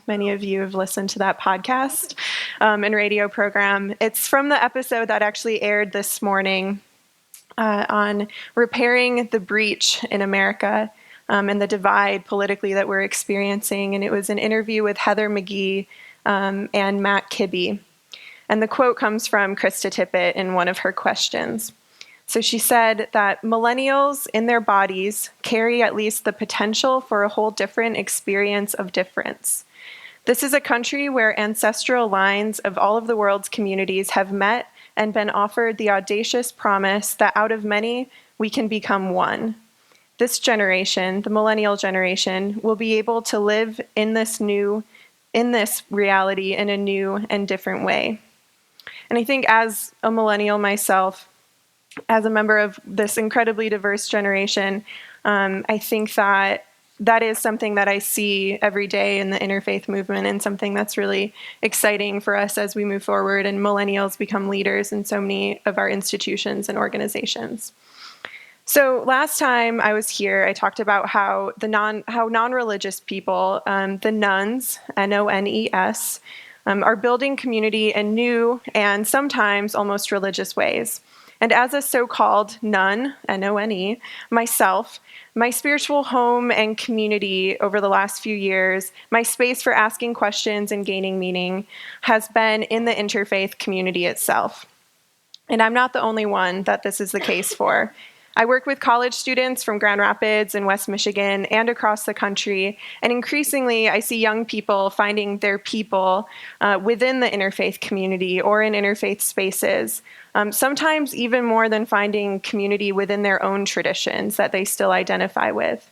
Many of you have listened to that podcast and radio program. It's from the episode that actually aired this morning on repairing the breach in America and the divide politically that we're experiencing. And it was an interview with Heather McGhee and Matt Kibbe. And the quote comes from Krista Tippett in one of her questions. So she said that millennials in their bodies carry at least the potential for a whole different experience of difference. This is a country where ancestral lines of all of the world's communities have met and been offered the audacious promise that out of many, we can become one. This generation, the millennial generation, will be able to live in this reality in a new and different way. And I think as a millennial myself, as a member of this incredibly diverse generation, I think that is something that I see every day in the interfaith movement and something that's really exciting for us as we move forward and millennials become leaders in so many of our institutions and organizations. So last time I was here, I talked about how non-religious people, the nones, N-O-N-E-S, are building community in new and sometimes almost religious ways. And as a so-called none, N-O-N-E, myself, my spiritual home and community over the last few years, my space for asking questions and gaining meaning has been in the interfaith community itself. And I'm not the only one that this is the case for. I work with college students from Grand Rapids and West Michigan and across the country, and increasingly I see young people finding their people within the interfaith community or in interfaith spaces, sometimes even more than finding community within their own traditions that they still identify with.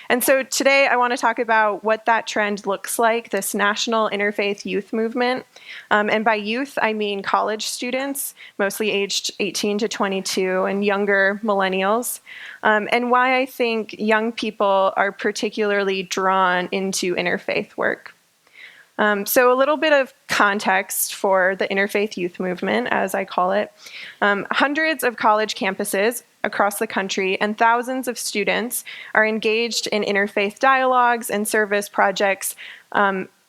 And so today I want to talk about what that trend looks like, this national interfaith youth movement. And by youth, I mean college students, mostly aged 18 to 22, and younger millennials, and why I think young people are particularly drawn into interfaith work. So a little bit of context for the interfaith youth movement, as I call it. Hundreds of college campuses across the country and thousands of students are engaged in interfaith dialogues and service projects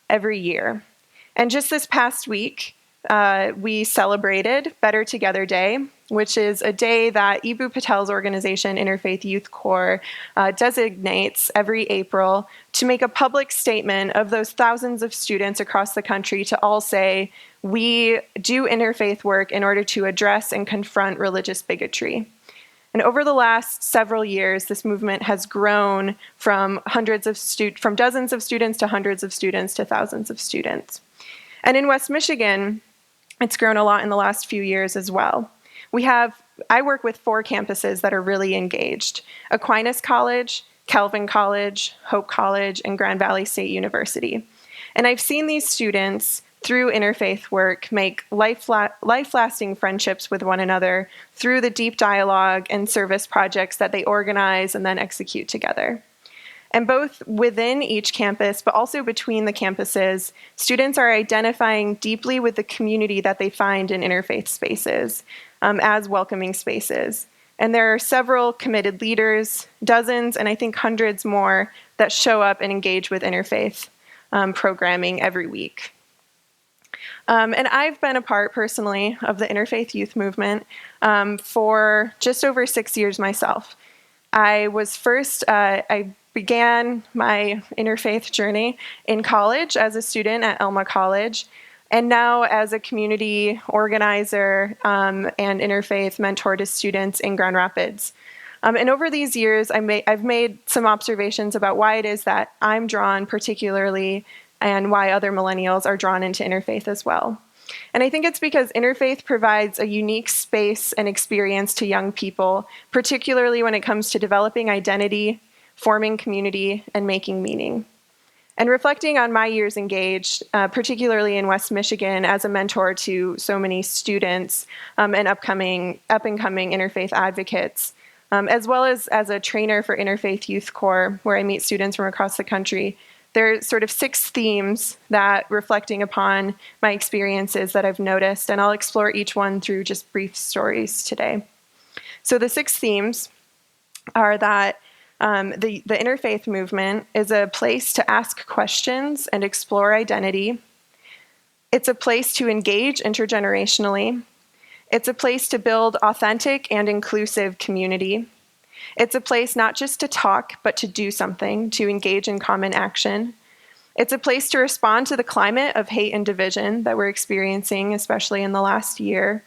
every year. And just this past week, we celebrated Better Together Day, which is a day that Eboo Patel's organization, Interfaith Youth Corps, designates every April to make a public statement of those thousands of students across the country to all say, we do interfaith work in order to address and confront religious bigotry. And over the last several years, this movement has grown from from dozens of students to hundreds of students to thousands of students. And in West Michigan, it's grown a lot in the last few years as well. I work with 4 campuses that are really engaged: Aquinas College, Calvin College, Hope College, and Grand Valley State University. And I've seen these students through interfaith work make life-lasting friendships with one another through the deep dialogue and service projects that they organize and then execute together. And both within each campus, but also between the campuses, students are identifying deeply with the community that they find in interfaith spaces as welcoming spaces. And there are several committed leaders, dozens, and I think hundreds more that show up and engage with interfaith programming every week. And I've been a part personally of the interfaith youth movement for just over 6 years myself. I began my interfaith journey in college as a student at Elma College, and now as a community organizer and interfaith mentor to students in Grand Rapids. And over these years, I've made some observations about why it is that I'm drawn particularly and why other millennials are drawn into interfaith as well. And I think it's because interfaith provides a unique space and experience to young people, particularly when it comes to developing identity, forming community, and making meaning. And reflecting on my years engaged, particularly in West Michigan as a mentor to so many students and up-and-coming interfaith advocates, as well as a trainer for Interfaith Youth Corps, where I meet students from across the country, there are sort of 6 themes that, reflecting upon my experiences, that I've noticed, and I'll explore each one through just brief stories today. So the 6 themes are that The interfaith movement is a place to ask questions and explore identity. It's a place to engage intergenerationally. It's a place to build authentic and inclusive community. It's a place not just to talk, but to do something, to engage in common action. It's a place to respond to the climate of hate and division that we're experiencing, especially in the last year.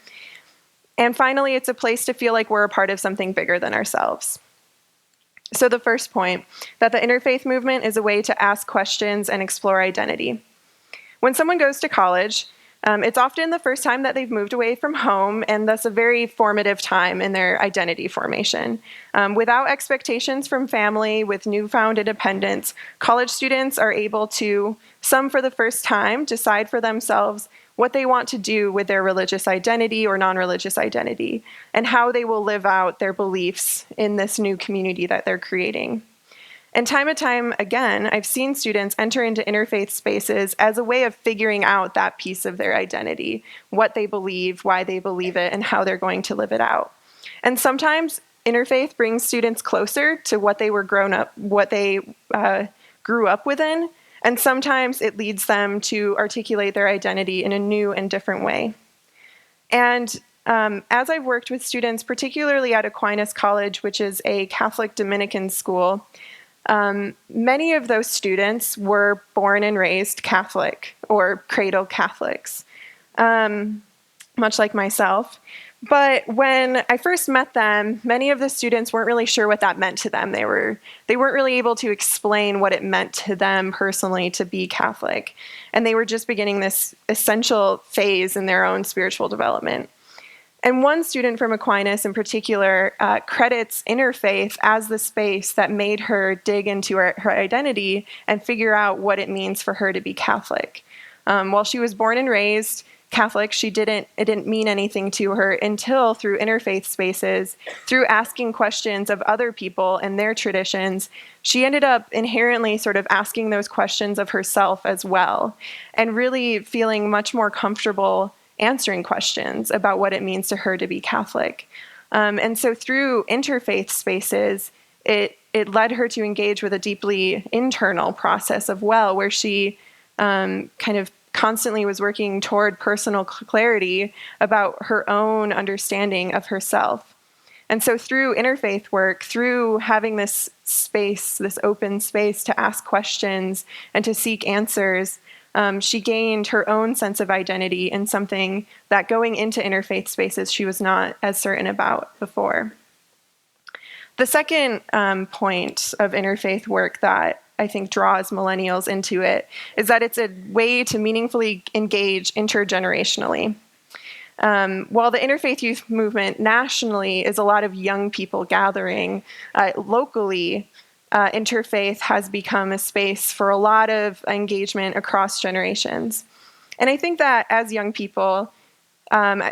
And finally, it's a place to feel like we're a part of something bigger than ourselves. So the first point, that the interfaith movement is a way to ask questions and explore identity. When someone goes to college, it's often the first time that they've moved away from home, and thus a very formative time in their identity formation. Without expectations from family, with newfound independence, college students are able to, some for the first time, decide for themselves what they want to do with their religious identity or non-religious identity, and how they will live out their beliefs in this new community that they're creating. And time again, I've seen students enter into interfaith spaces as a way of figuring out that piece of their identity, what they believe, why they believe it, and how they're going to live it out. And sometimes interfaith brings students closer to what they grew up within, and sometimes it leads them to articulate their identity in a new and different way. And as I've worked with students, particularly at Aquinas College, which is a Catholic Dominican school, many of those students were born and raised Catholic or cradle Catholics, much like myself. But when I first met them, many of the students weren't really sure what that meant to them. They weren't really able to explain what it meant to them personally to be Catholic. And they were just beginning this essential phase in their own spiritual development. And one student from Aquinas in particular credits interfaith as the space that made her dig into her identity and figure out what it means for her to be Catholic. While she was born and raised Catholic, it didn't mean anything to her until through interfaith spaces, through asking questions of other people and their traditions, she ended up inherently sort of asking those questions of herself as well, and really feeling much more comfortable answering questions about what it means to her to be Catholic. And so through interfaith spaces, it led her to engage with a deeply internal process where she kind of constantly was working toward personal clarity about her own understanding of herself. And so through interfaith work, through having this space, this open space to ask questions and to seek answers, she gained her own sense of identity in something that going into interfaith spaces she was not as certain about before. The second point of interfaith work that I think draws millennials into it is that it's a way to meaningfully engage intergenerationally. While the interfaith youth movement nationally is a lot of young people gathering, locally, interfaith has become a space for a lot of engagement across generations. And I think that as young people,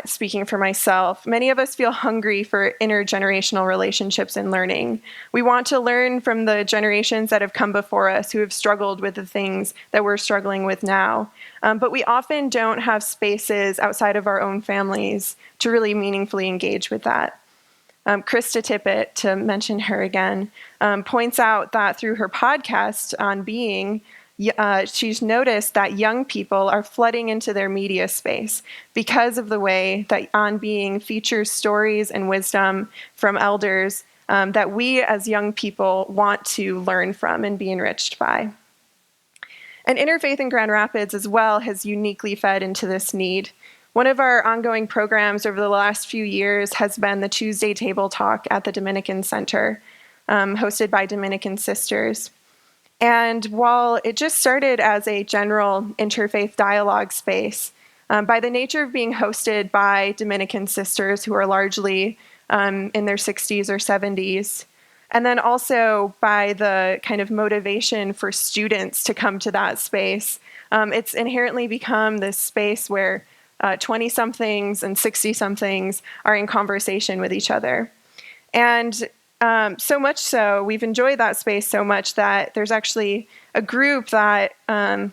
speaking for myself, many of us feel hungry for intergenerational relationships and learning. We want to learn from the generations that have come before us who have struggled with the things that we're struggling with now. But we often don't have spaces outside of our own families to really meaningfully engage with that. Krista Tippett, to mention her again, points out that through her podcast On Being, she's noticed that young people are flooding into their media space because of the way that On Being features stories and wisdom from elders that we as young people want to learn from and be enriched by. And Interfaith in Grand Rapids as well has uniquely fed into this need. One of our ongoing programs over the last few years has been the Tuesday Table Talk at the Dominican Center, hosted by Dominican sisters. And while it just started as a general interfaith dialogue space, by the nature of being hosted by Dominican sisters who are largely in their 60s or 70s, and then also by the kind of motivation for students to come to that space, it's inherently become this space where 20-somethings and 60-somethings are in conversation with each other. And so much so, we've enjoyed that space so much that there's actually a group that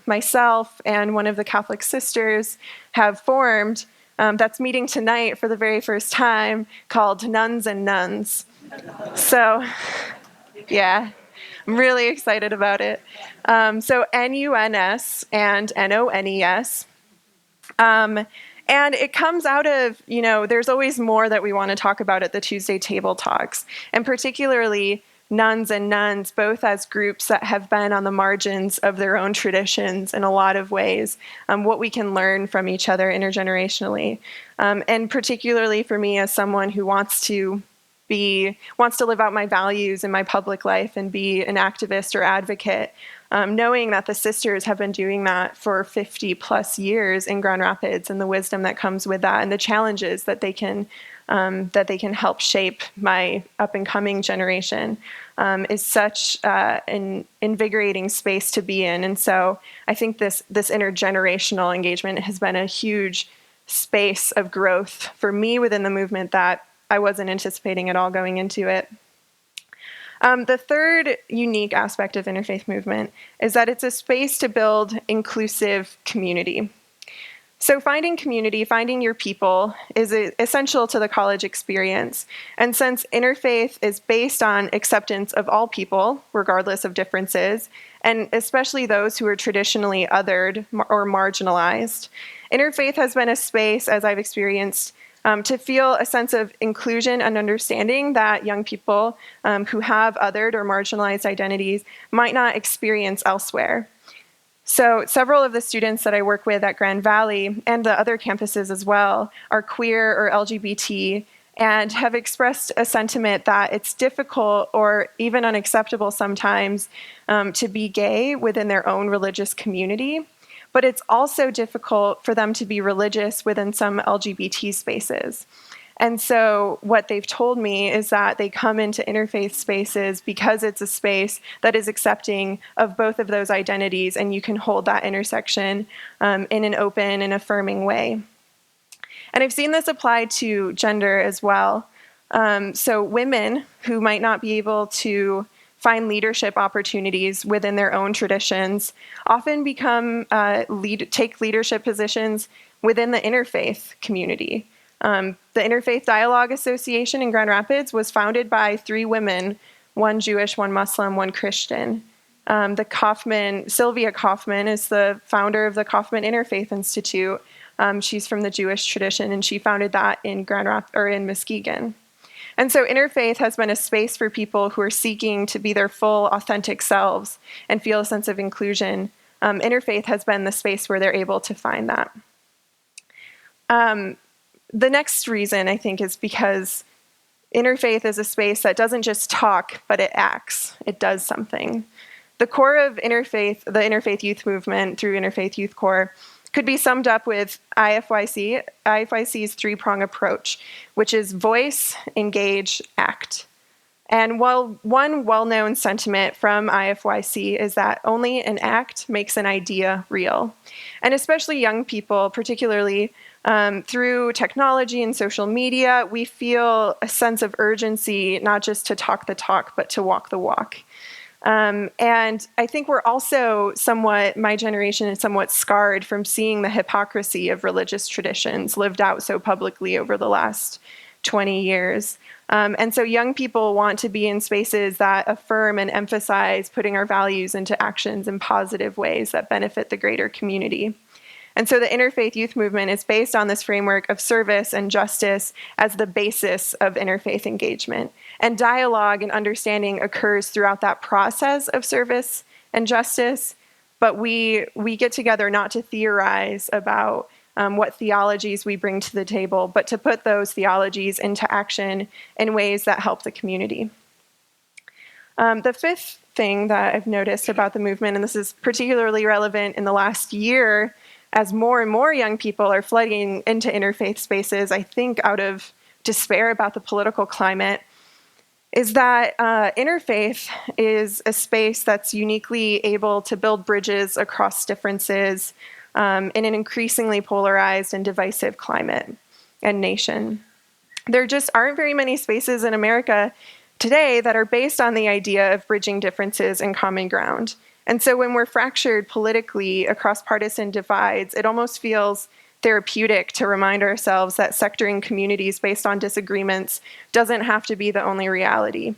myself and one of the Catholic sisters have formed that's meeting tonight for the very first time called Nuns and Nuns. So Yeah, I'm really excited about it. So NUNS and NONES. And it comes out of, there's always more that we want to talk about at the Tuesday Table Talks, and particularly nuns and nuns, both as groups that have been on the margins of their own traditions in a lot of ways, what we can learn from each other intergenerationally. And particularly for me as someone who wants to live out my values in my public life and be an activist or advocate, knowing that the sisters have been doing that for 50 plus years in Grand Rapids, and the wisdom that comes with that, and the challenges that they can help shape my up and coming generation, is such an invigorating space to be in. And so I think this intergenerational engagement has been a huge space of growth for me within the movement that I wasn't anticipating at all going into it. The third unique aspect of interfaith movement is that it's a space to build inclusive community. So finding community, finding your people, is essential to the college experience. And since interfaith is based on acceptance of all people, regardless of differences, and especially those who are traditionally othered or marginalized, interfaith has been a space, as I've experienced, to feel a sense of inclusion and understanding that young people who have othered or marginalized identities might not experience elsewhere. So several of the students that I work with at Grand Valley and the other campuses as well are queer or LGBT and have expressed a sentiment that it's difficult or even unacceptable sometimes to be gay within their own religious community. But it's also difficult for them to be religious within some LGBT spaces. And so what they've told me is that they come into interfaith spaces because it's a space that is accepting of both of those identities, and you can hold that intersection in an open and affirming way. And I've seen this applied to gender as well. So women who might not be able to find leadership opportunities within their own traditions often take leadership positions within the interfaith community. The Interfaith Dialogue Association in Grand Rapids was founded by 3 women, one Jewish, one Muslim, one Christian. Sylvia Kaufman is the founder of the Kaufman Interfaith Institute. She's from the Jewish tradition, and she founded that in in Muskegon. And so interfaith has been a space for people who are seeking to be their full, authentic selves and feel a sense of inclusion. Interfaith has been the space where they're able to find that. The next reason, I think, is because interfaith is a space that doesn't just talk, but it acts. It does something. The core of interfaith, the Interfaith Youth Movement through Interfaith Youth Corps, could be summed up with IFYC, IFYC's 3-prong approach, which is voice, engage, act. And while one well-known sentiment from IFYC is that only an act makes an idea real. And especially young people, particularly through technology and social media, we feel a sense of urgency, not just to talk the talk, but to walk the walk. And I think we're also my generation is somewhat scarred from seeing the hypocrisy of religious traditions lived out so publicly over the last 20 years. And so young people want to be in spaces that affirm and emphasize putting our values into actions in positive ways that benefit the greater community. And so the Interfaith Youth Movement is based on this framework of service and justice as the basis of interfaith engagement. And dialogue and understanding occurs throughout that process of service and justice, but we get together not to theorize about what theologies we bring to the table, but to put those theologies into action in ways that help the community. The fifth thing that I've noticed about the movement, and this is particularly relevant in the last year, as more and more young people are flooding into interfaith spaces, I think out of despair about the political climate, is that interfaith is a space that's uniquely able to build bridges across differences in an increasingly polarized and divisive climate and nation. There just aren't very many spaces in America today that are based on the idea of bridging differences and common ground. And so when we're fractured politically across partisan divides, it almost feels therapeutic to remind ourselves that sectoring communities based on disagreements doesn't have to be the only reality.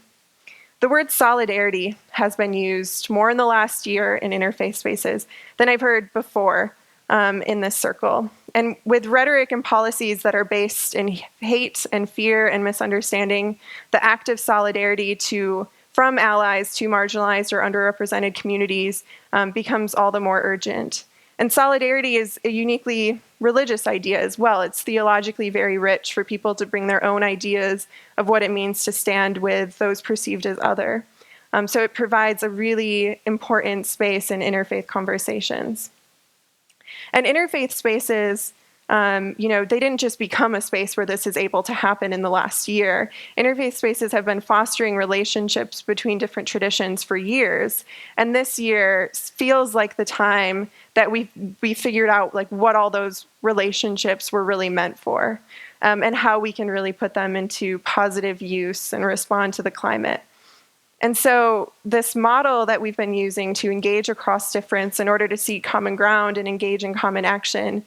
the word solidarity has been used more in the last year in interfaith spaces than I've heard before in this circle. And with rhetoric and policies that are based in hate and fear and misunderstanding, the act of solidarity from allies to marginalized or underrepresented communities becomes all the more urgent. And solidarity is a uniquely religious idea as well. It's theologically very rich for people to bring their own ideas of what it means to stand with those perceived as other. So it provides a really important space in interfaith conversations. And interfaith spaces, they didn't just become a space where this is able to happen in the last year. Interfaith spaces have been fostering relationships between different traditions for years. And this year feels like the time that we figured out like what all those relationships were really meant for, and how we can really put them into positive use and respond to the climate. And so this model that we've been using to engage across difference in order to seek common ground and engage in common action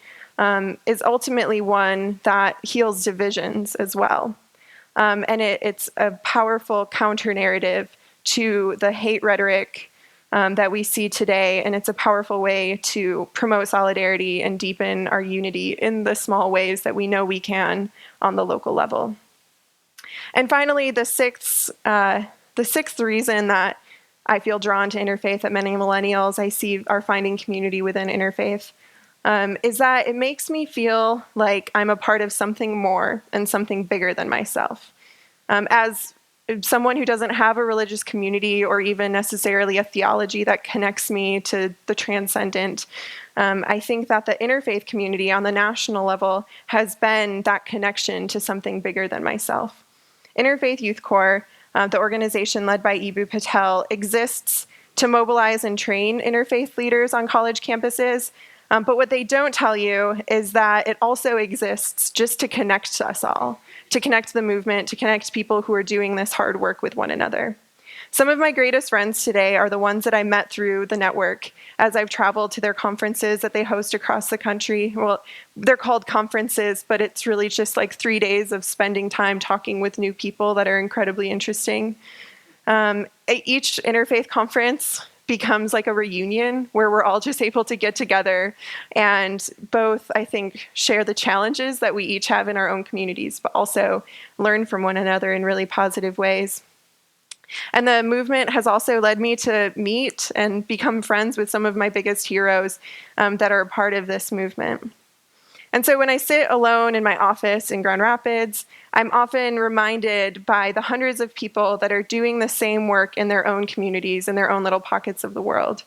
is ultimately one that heals divisions as well. And it's a powerful counter-narrative to the hate rhetoric that we see today, and it's a powerful way to promote solidarity and deepen our unity in the small ways that we know we can on the local level. And finally, the sixth reason that I feel drawn to interfaith, that many millennials I see are finding community within interfaith, is that it makes me feel like I'm a part of something more and something bigger than myself. As someone who doesn't have a religious community or even necessarily a theology that connects me to the transcendent, I think that the interfaith community on the national level has been that connection to something bigger than myself. Interfaith Youth Corps, the organization led by Ibu Patel, exists to mobilize and train interfaith leaders on college campuses. But what they don't tell you is that it also exists just to connect us all, to connect the movement, to connect people who are doing this hard work with one another. Some of my greatest friends today are the ones that I met through the network as I've traveled to their conferences that they host across the country. Well, they're called conferences, but it's really just like 3 days of spending time talking with new people that are incredibly interesting. Each interfaith conference becomes like a reunion where we're all just able to get together and both, I think, share the challenges that we each have in our own communities, but also learn from one another in really positive ways. And the movement has also led me to meet and become friends with some of my biggest heroes that are a part of this movement. And so when I sit alone in my office in Grand Rapids, I'm often reminded by the hundreds of people that are doing the same work in their own communities, in their own little pockets of the world.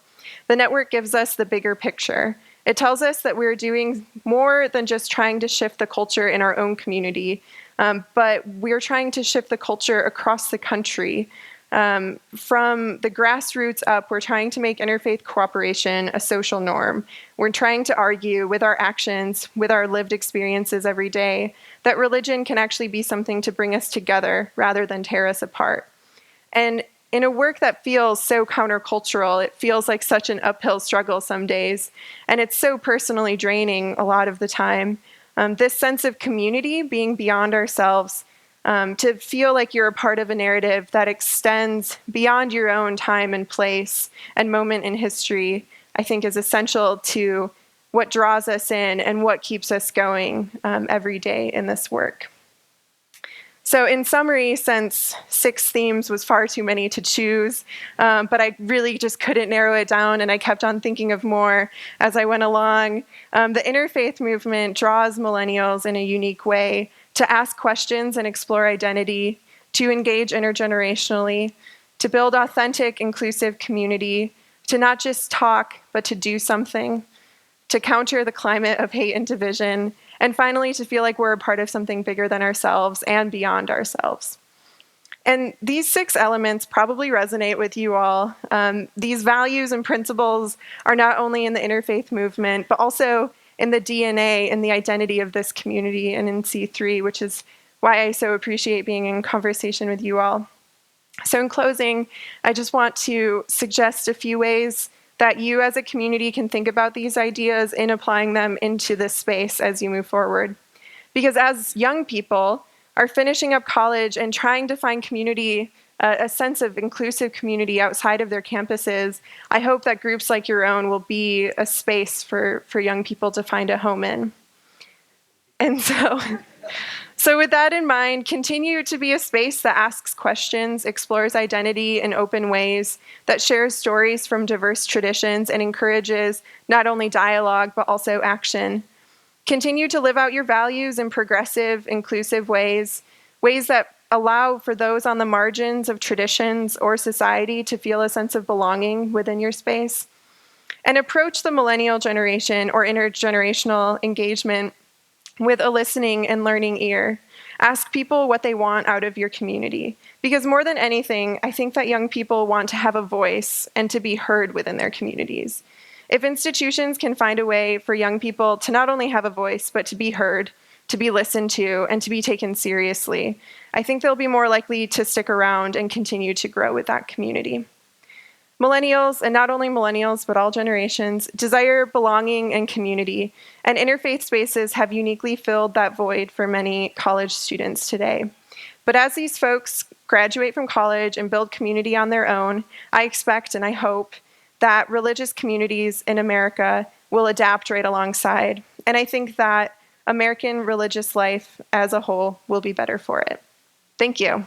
The network gives us the bigger picture. It tells us that we're doing more than just trying to shift the culture in our own community, but we're trying to shift the culture across the country. From the grassroots up, we're trying to make interfaith cooperation a social norm. We're trying to argue with our actions, with our lived experiences every day, that religion can actually be something to bring us together rather than tear us apart. And in a work that feels so countercultural, it feels like such an uphill struggle some days, and it's so personally draining a lot of the time. This sense of community, being beyond ourselves, to feel like you're a part of a narrative that extends beyond your own time and place and moment in history, I think is essential to what draws us in and what keeps us going every day in this work. So in summary, since 6 themes was far too many to choose, but I really just couldn't narrow it down, and I kept on thinking of more as I went along, the interfaith movement draws millennials in a unique way to ask questions and explore identity, to engage intergenerationally, to build authentic, inclusive community, to not just talk, but to do something, to counter the climate of hate and division, and finally, to feel like we're a part of something bigger than ourselves and beyond ourselves. And these 6 elements probably resonate with you all. These values and principles are not only in the interfaith movement, but also in the DNA and the identity of this community and in C3, which is why I so appreciate being in conversation with you all. So in closing, I just want to suggest a few ways that you as a community can think about these ideas in applying them into this space as you move forward. Because as young people are finishing up college and trying to find community a sense of inclusive community outside of their campuses, I hope that groups like your own will be a space for young people to find a home in. And so with that in mind, continue to be a space that asks questions, explores identity in open ways, that shares stories from diverse traditions and encourages not only dialogue, but also action. Continue to live out your values in progressive, inclusive ways, ways that allow for those on the margins of traditions or society to feel a sense of belonging within your space. And approach the millennial generation or intergenerational engagement with a listening and learning ear. Ask people what they want out of your community. Because more than anything, I think that young people want to have a voice and to be heard within their communities. If institutions can find a way for young people to not only have a voice, but to be heard, to be listened to, and to be taken seriously, I think they'll be more likely to stick around and continue to grow with that community. Millennials, and not only millennials, but all generations, desire belonging and community, and interfaith spaces have uniquely filled that void for many college students today. But as these folks graduate from college and build community on their own, I expect and I hope that religious communities in America will adapt right alongside. And I think that American religious life as a whole will be better for it. Thank you.